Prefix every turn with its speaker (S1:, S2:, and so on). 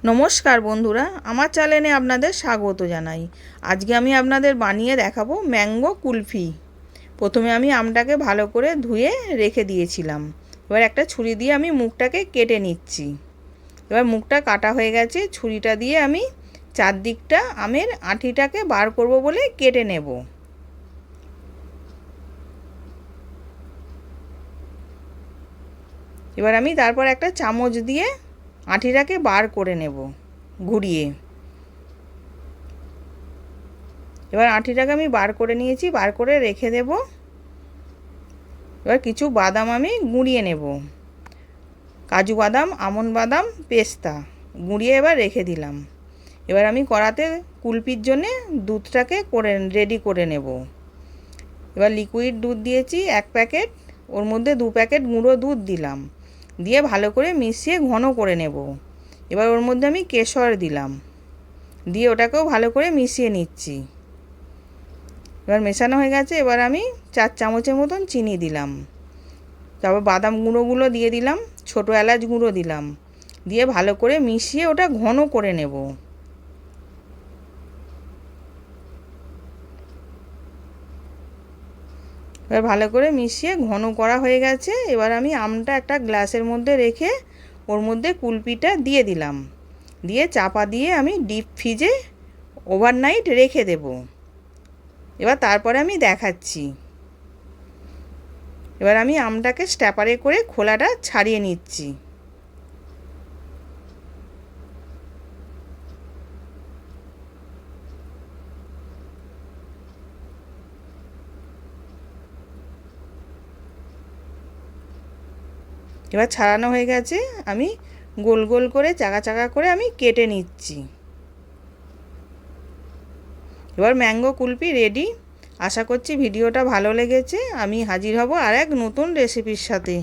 S1: নমস্কার বন্ধুরা, আমার চ্যানেলে আপনাদের স্বাগত জানাই। আজকে আমি আপনাদের বানিয়ে দেখাবো ম্যাঙ্গো কুলফি। প্রথমে আমি আমটাকে ভালো করে ধুয়ে রেখে দিয়েছিলাম। এবার একটা ছুরি দিয়ে আমি মুখটাকে কেটে নিচ্ছি। এবার মুখটা কাটা হয়ে গেছে, ছুরিটা দিয়ে আমি চারদিকটা আমের আঁটিটাকে বার করব বলে কেটে নেব। এবার আমি তারপর একটা চামচ দিয়ে আঁটিটাকে বার করে নেব ঘুরিয়ে। এবার আঁটিটাকে আমি বার করে নিয়েছি, বার করে রেখে দেব। এবার কিছু বাদাম আমি গুঁড়িয়ে নেব, কাজু বাদাম, আমন্ড বাদাম, পেস্তা গুঁড়িয়ে এবার রেখে দিলাম। এবার আমি কড়াতে কুলপির জন্যে দুধটাকে রেডি করে নেব। এবার লিকুইড দুধ দিয়েছি 1 প্যাকেট, ওর মধ্যে 2 প্যাকেট গুঁড়ো দুধ দিলাম, দিয়ে ভালো করে মিশিয়ে ঘন করে নেব। এবার ওর মধ্যে আমি কেশর দিলাম, দিয়ে ওটাকেও ভালো করে মিশিয়ে নিচ্ছি। এবার মেশানো হয়ে গেছে, এবার আমি 4 চামচের মতন চিনি দিলাম। তারপর বাদাম গুঁড়োগুলো দিয়ে দিলাম, ছোটো এলাচ গুঁড়ো দিলাম, দিয়ে ভালো করে মিশিয়ে ওটা ঘন করে নেব। এবার ভালো করে মিশিয়ে ঘন করা হয়ে গেছে। এবার আমি আমটা একটা গ্লাসের মধ্যে রেখে ওর মধ্যে কুলপিটা দিয়ে দিলাম, দিয়ে চাপা দিয়ে আমি ডিপ ফ্রিজে ওভারনাইট রেখে দেব। এবার তারপরে আমি দেখাচ্ছি। এবার আমি আমটাকে স্ট্যাপারে করে খোলাটা ছাড়িয়ে নিচ্ছি। এবার ছাড়ানো হয়ে গেছে, আমি গোল গোল করে চাকা চাকা করে আমি কেটে নিচ্ছি। এবার ম্যাঙ্গো কুলফি রেডি। আশা করছি ভিডিওটা ভালো লেগেছে। আমি হাজির হব আর এক নতুন রেসিপির সাথে।